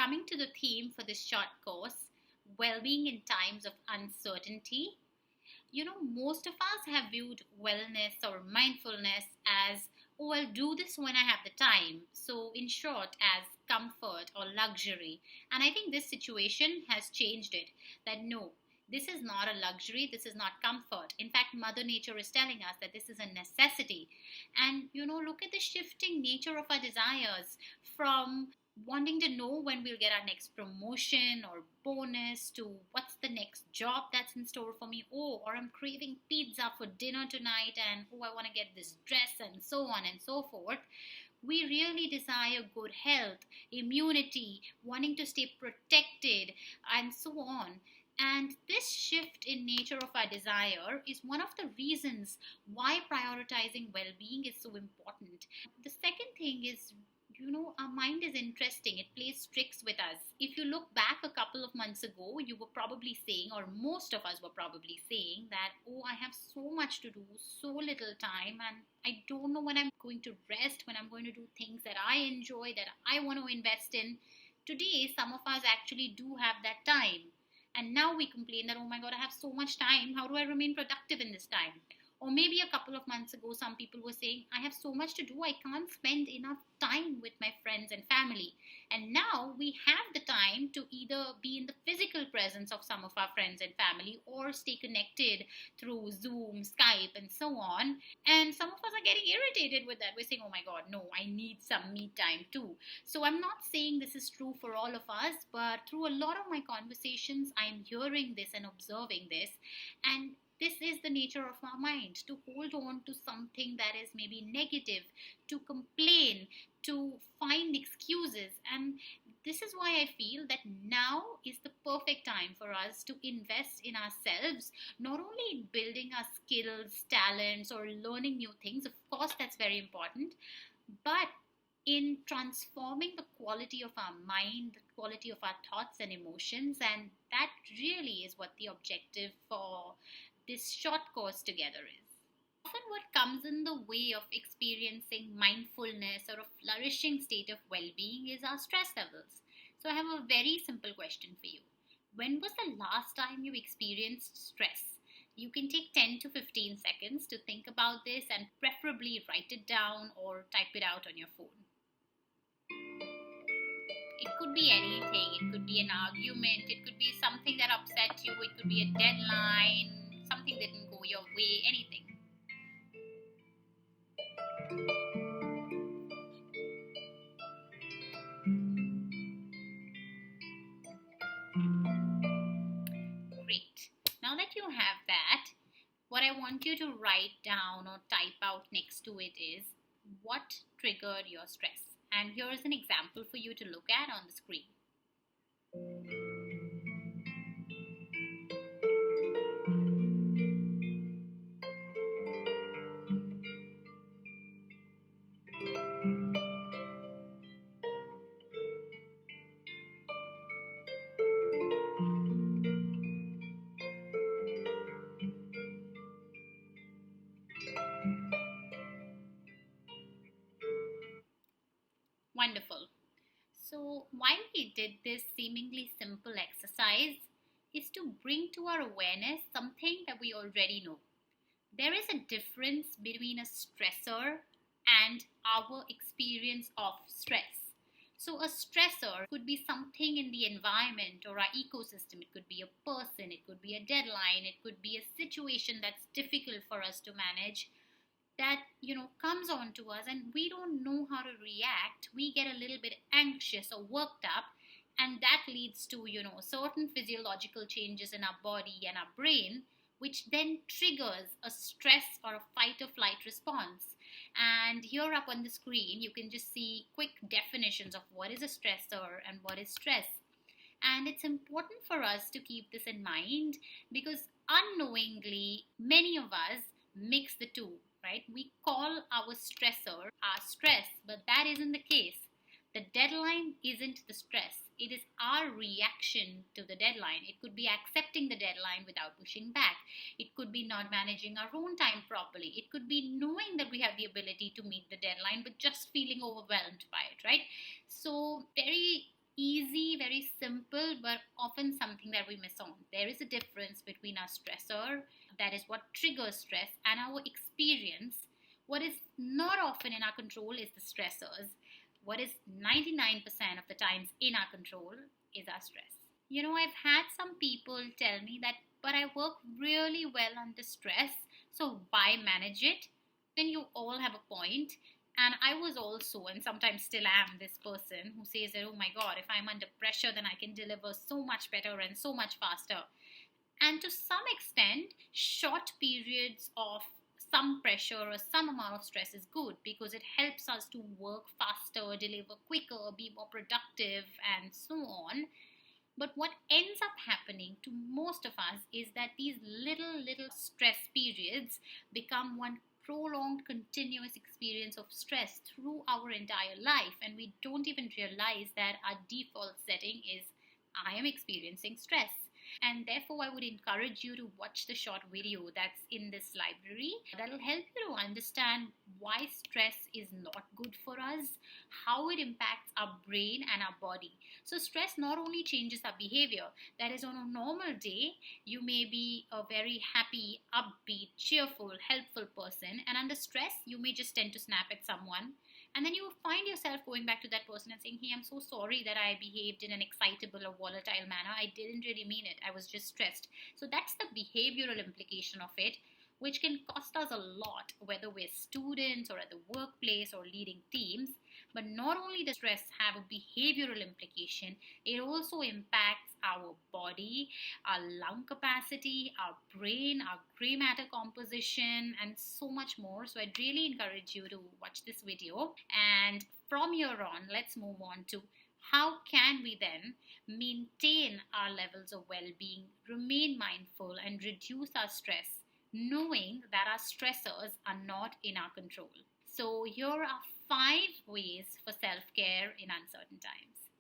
coming to the theme for this short course, well-being in times of uncertainty. Most of us have viewed wellness or mindfulness as, oh, I'll do this when I have the time. So, in short, as comfort or luxury. And I think this situation has changed it, that no, this is not a luxury, this is not comfort. In fact, Mother Nature is telling us that this is a necessity. And, look at the shifting nature of our desires from wanting to know when we'll get our next promotion or bonus to what's the next job that's in store for me. Oh, or I'm craving pizza for dinner tonight, and oh, I want to get this dress, and so on and so forth. We really desire good health, immunity, wanting to stay protected, and so on. And this shift in nature of our desire is one of the reasons why prioritizing well being is so important. The second thing is, our mind is interesting. It plays tricks with us. If you look back a couple of months ago, you were probably saying, or most of us were probably saying, that, oh, I have so much to do, so little time, and I don't know when I'm going to rest, when I'm going to do things that I enjoy, that I want to invest in. Today, some of us actually do have that time. And now we complain that, oh my God, I have so much time. How do I remain productive in this time? Or maybe a couple of months ago, some people were saying, I have so much to do, I can't spend enough time with my friends and family. And now we have the time to either be in the physical presence of some of our friends and family or stay connected through Zoom, Skype, and so on. And some of us are getting irritated with that. We're saying, oh my God, no, I need some me time too. So I'm not saying this is true for all of us, but through a lot of my conversations, I'm hearing this and observing this. And this is the nature of our mind, to hold on to something that is maybe negative, to complain, to find excuses. And this is why I feel that now is the perfect time for us to invest in ourselves, not only in building our skills, talents, or learning new things. Of course, that's very important, but in transforming the quality of our mind, the quality of our thoughts and emotions. And that really is what the objective for this short course together is. Often what comes in the way of experiencing mindfulness or a flourishing state of well-being is our stress levels. So I have a very simple question for you. When was the last time you experienced stress? You can take 10 to 15 seconds to think about this and preferably write it down or type it out on your phone. It could be anything. It could be an argument. It could be something that upset you. It could be a deadline, something didn't go your way, anything. Great. Now that you have that, what I want you to write down or type out next to it is what triggered your stress. And here is an example for you to look at on the screen. Wonderful. So, why we did this seemingly simple exercise is to bring to our awareness something that we already know. There is a difference between a stressor and our experience of stress. So, a stressor could be something in the environment or our ecosystem. It could be a person, it could be a deadline, it could be a situation that's difficult for us to manage, that comes on to us and we don't know how to react. We get a little bit anxious or worked up, and that leads to certain physiological changes in our body and our brain, which then triggers a stress or a fight or flight response. And here up on the screen you can just see quick definitions of what is a stressor and what is stress. And it's important for us to keep this in mind, because unknowingly many of us mix the two, right? We call our stressor our stress, but that isn't the case. The deadline isn't the stress. It is our reaction to the deadline. It could be accepting the deadline without pushing back. It could be not managing our own time properly. It could be knowing that we have the ability to meet the deadline, but just feeling overwhelmed by it, right? So very easy, something that we miss on. There is a difference between our stressor, that is what triggers stress, and our experience. What is not often in our control is the stressors. What is 99% of the times in our control is our stress. I've had some people tell me that, but I work really well under stress, so why manage it? Then you all have a point. And I was also, and sometimes still am, this person who says that, oh my God, if I'm under pressure, then I can deliver so much better and so much faster. And to some extent, short periods of some pressure or some amount of stress is good because it helps us to work faster, deliver quicker, be more productive, and so on. But what ends up happening to most of us is that these little stress periods become one prolonged continuous experience of stress through our entire life, and we don't even realize that our default setting is I am experiencing stress. And therefore, I would encourage you to watch the short video that's in this library. That'll help you to understand why stress is not good for us, how it impacts our brain and our body. So, stress not only changes our behavior, that is, on a normal day, you may be a very happy, upbeat, cheerful, helpful person, and under stress, you may just tend to snap at someone. And then you find yourself going back to that person and saying, hey, I'm so sorry that I behaved in an excitable or volatile manner. I didn't really mean it. I was just stressed. So that's the behavioral implication of it, which can cost us a lot, whether we're students or at the workplace or leading teams. But not only does stress have a behavioral implication, it also impacts our body, our lung capacity, our brain, our gray matter composition, and so much more. So I'd really encourage you to watch this video. And from here on, let's move on to how can we then maintain our levels of well-being, remain mindful, and reduce our stress, knowing that our stressors are not in our control. So here are 5 ways for self-care in uncertain times.